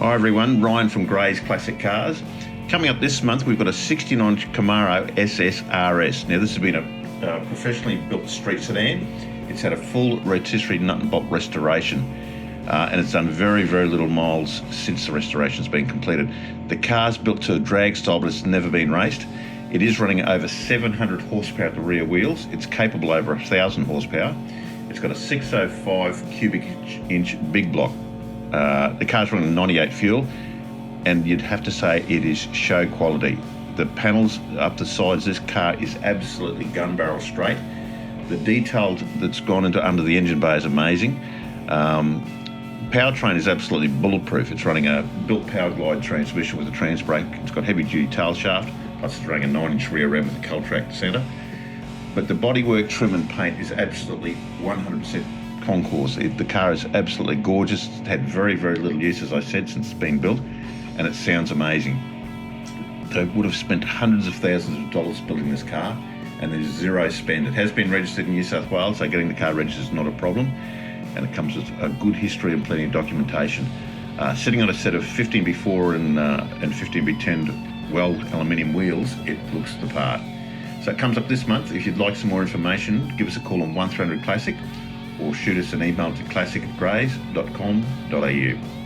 Hi everyone, Ryan from Gray's Classic Cars. Coming up this month, we've got a 69 Camaro SS RS. Now this has been a professionally built street sedan. It's had a full rotisserie nut and bolt restoration and it's done very, very little miles since the restoration's been completed. The car's built to a drag style, but it's never been raced. It is running over 700 horsepower at the rear wheels. It's capable over 1,000 horsepower. It's got a 605 cubic inch big block. The car's running 98 fuel, and you'd have to say it is show quality. The panels up the sides, this car is absolutely gun barrel straight. The detail that's gone into under the engine bay is amazing. Powertrain is absolutely bulletproof. It's running a built power glide transmission with a trans brake. It's got heavy duty tail shaft, plus it's running a 9-inch rear ram with a Caltrac centre. But the bodywork, trim and paint is absolutely 100% concours. The car is absolutely gorgeous. It's had very, very little use, as I said, since it's been built, and it sounds amazing. They would have spent hundreds of thousands of dollars building this car, and there's zero spend. It has been registered in New South Wales, so getting the car registered is not a problem, and it comes with a good history and plenty of documentation. Sitting on a set of 15B4 and 15B10 weld aluminium wheels, it looks the part. So it comes up this month. If you'd like some more information, give us a call on 1300 Classic or shoot us an email to classic@grays.com.au.